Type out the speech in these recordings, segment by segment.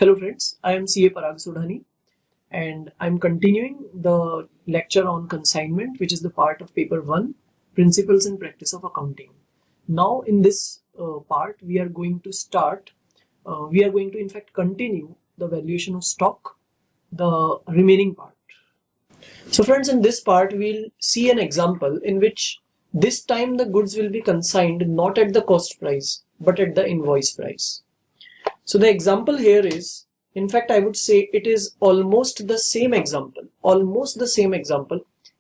Hello friends, I am CA Sudhani and I'm continuing the lecture on consignment, which is the part of paper 1, Principles and Practice of Accounting. Now in this part we are going to in fact continue the valuation of stock, the remaining part. So friends, in this part we'll see an example in which this time the goods will be consigned not at the cost price but at the invoice price. So the example here is, in fact, I would say it is almost the same example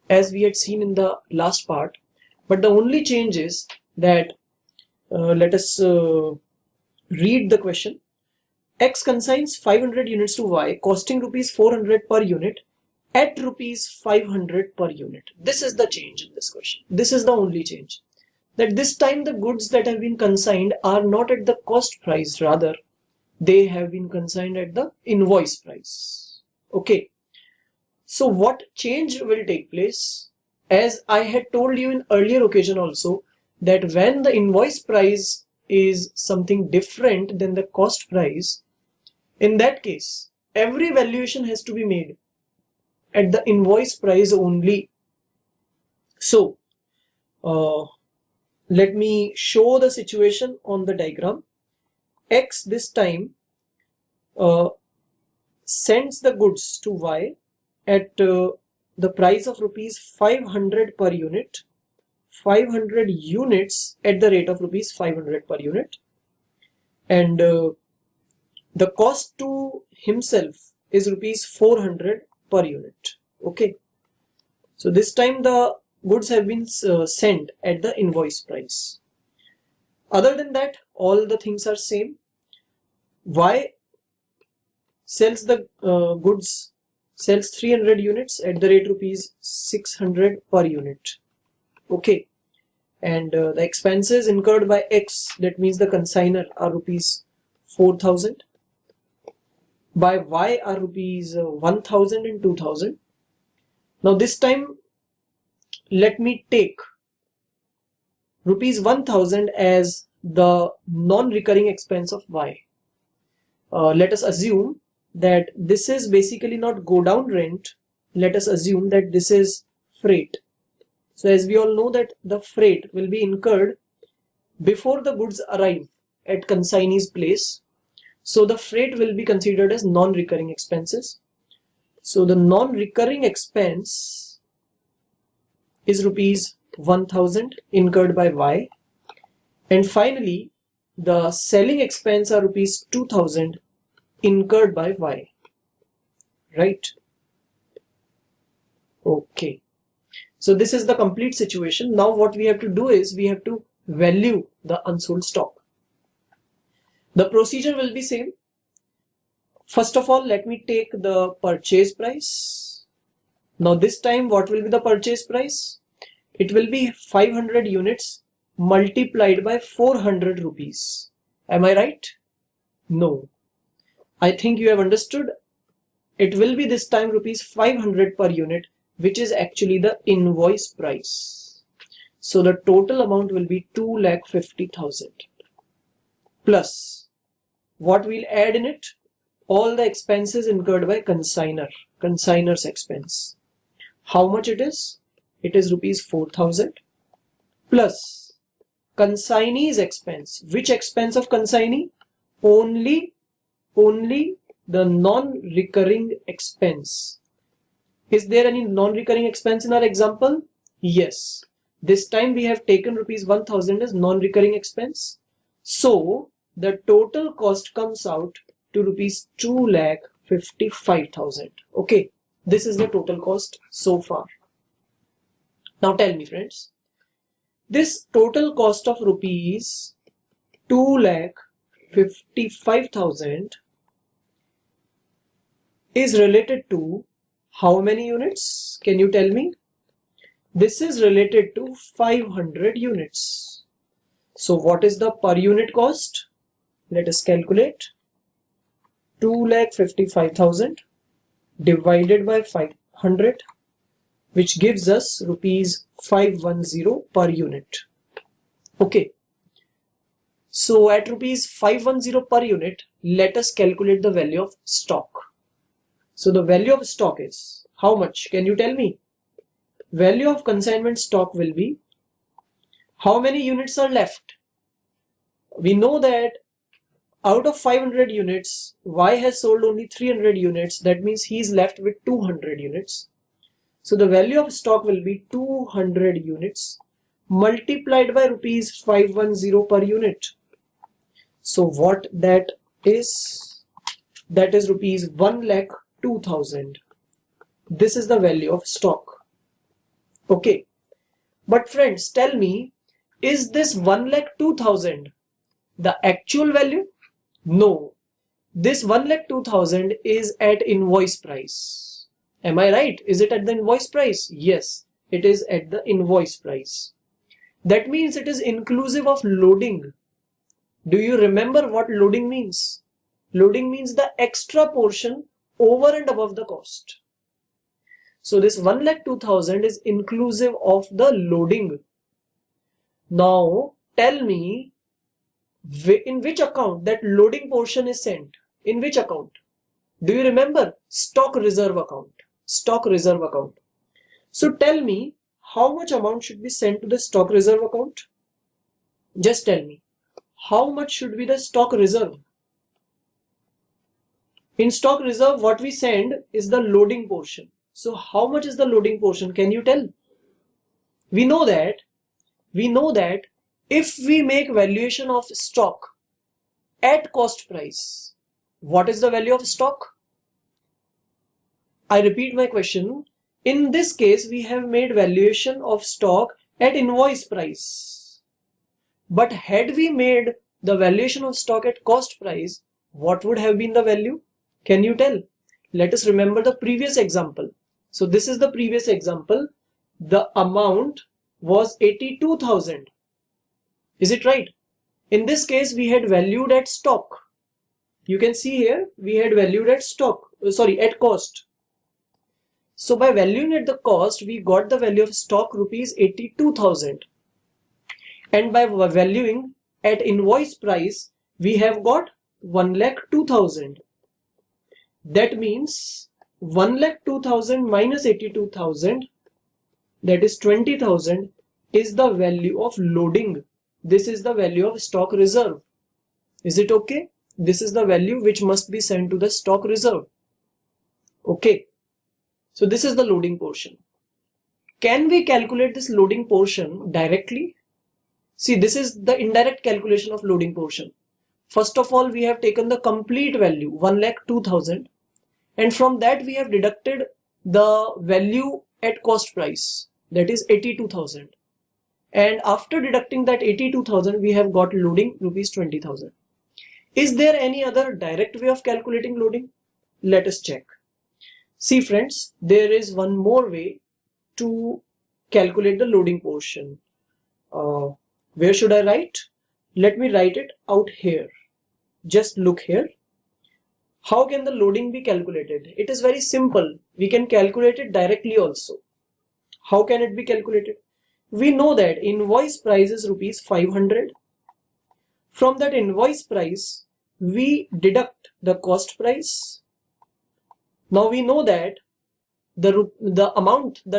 as we had seen in the last part. But the only change is that, let us read the question. X consigns 500 units to Y, costing rupees 400 per unit at rupees 500 per unit. This is the change in this question. This is the only change. That this time the goods that have been consigned are not at the cost price, rather they have been consigned at the invoice price. Okay. So what change will take place? As I had told you in earlier occasion also, that when the invoice price is something different than the cost price, in that case, every valuation has to be made at the invoice price only. So, let me show the situation on the diagram. X this time sends the goods to Y at the price of rupees 500 per unit, 500 units at the rate of rupees 500 per unit, and the cost to himself is rupees 400 per unit. Okay, so this time the goods have been sent at the invoice price. Other than that, all the things are same. Y sells the sells 300 units at the rate rupees 600 per unit. Okay, and the expenses incurred by X, that means the consignor, are rupees 4,000. By Y are rupees 1,000 and 2,000. Now this time let me take rupees 1,000 as the non-recurring expense of Y. Let us assume that this is basically not go down rent. Let us assume that this is freight. So as we all know that the freight will be incurred before the goods arrive at consignee's place. So the freight will be considered as non-recurring expenses. So the non-recurring expense is rupees 1,000 incurred by Y. And finally, the selling expense are rupees 2,000 incurred by Y, right? Okay, so this is the complete situation. Now what we have to do is we have to value the unsold stock. The procedure will be same. First of all, let me take the purchase price. Now this time what will be the purchase price? It will be 500 units multiplied by 400 rupees. Am I right? No. I think you have understood. It will be this time rupees 500 per unit, which is actually the invoice price. So the total amount will be 2,50,000 plus what we'll add in it? All the expenses incurred by consignor's expense. How much it is? It is rupees 4,000 plus consignee's expense. Which expense of consignee? Only the non-recurring expense. Is there any non-recurring expense in our example? Yes. This time we have taken rupees 1,000 as non-recurring expense. So the total cost comes out to rupees 2,55,000. Okay, this is the total cost so far. Now tell me friends, this total cost of rupees 2,55,000 is related to how many units? Can you tell me? This is related to 500 units. So what is the per unit cost? Let us calculate. 2,55,000 divided by 500, which gives us rupees 510 per unit. Okay. So at rupees 510 per unit, let us calculate the value of stock. So the value of stock is how much? Can you tell me? Value of consignment stock will be how many units are left? We know that out of 500 units, Y has sold only 300 units. That means he is left with 200 units. So the value of stock will be 200 units multiplied by rupees 510 per unit. So what that is rupees 1,02,000. This is the value of stock. Okay. But friends, tell me, is this 1,02,000 the actual value? No. This 1,02,000 is at invoice price. Am I right? Is it at the invoice price? Yes, it is at the invoice price. That means it is inclusive of loading. Do you remember what loading means? Loading means the extra portion over and above the cost. So this 1,02,000 is inclusive of the loading. Now tell me, in which account that loading portion is sent? In which account? Do you remember? Stock reserve account. Stock reserve account. So tell me, how much amount should be sent to the stock reserve account? Just tell me. How much should be the stock reserve? In stock reserve, what we send is the loading portion. So how much is the loading portion? Can you tell? We know that if we make valuation of stock at cost price, what is the value of stock? I repeat my question. In this case, we have made valuation of stock at invoice price. But had we made the valuation of stock at cost price, what would have been the value? Can you tell? Let us remember the previous example. So this is the previous example. The amount was 82,000. Is it right? In this case, we had valued at stock. You can see here, we had valued at at cost. So by valuing at the cost, we got the value of stock rupees 82,000. And by valuing at invoice price, we have got 1,02,000. That means 1,02,000 minus 82,000, that is 20,000, is the value of loading. This is the value of stock reserve. Is it okay? This is the value which must be sent to the stock reserve. Okay. So this is the loading portion. Can we calculate this loading portion directly? See, this is the indirect calculation of loading portion. First of all, we have taken the complete value, 1,02,000, and from that we have deducted the value at cost price, that is 82,000. And after deducting that 82,000, we have got loading rupees 20,000. Is there any other direct way of calculating loading? Let us check. See friends, there is one more way to calculate the loading portion. Where should I write? Let me write it out here. Just look here. How can the loading be calculated? It is very simple. We can calculate it directly also. How can it be calculated? We know that invoice price is rupees 500. From that invoice price, we deduct the cost price. Now we know that the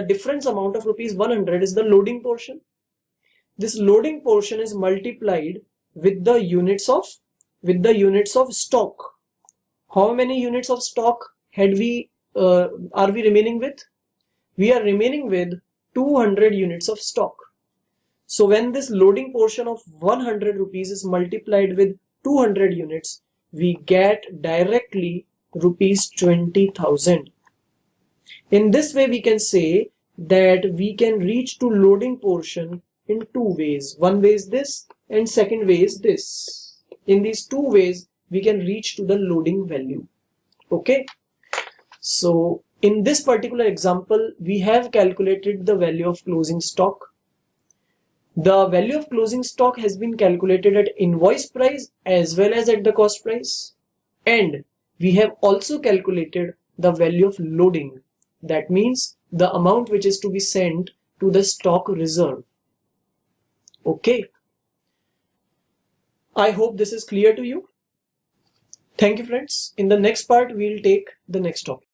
difference amount of rupees 100 is the loading portion. This loading portion is multiplied with the units of stock. How many units of stock are we remaining with? We are remaining with 200 units of stock. So when this loading portion of 100 rupees is multiplied with 200 units, we get directly rupees 20,000. In this way, we can say that we can reach to loading portion in two ways. One way is this and second way is this. In these two ways, we can reach to the loading value. Okay. So in this particular example, we have calculated the value of closing stock. The value of closing stock has been calculated at invoice price as well as at the cost price. And we have also calculated the value of loading. That means the amount which is to be sent to the stock reserve. Okay. I hope this is clear to you. Thank you, friends. In the next part, we'll take the next topic.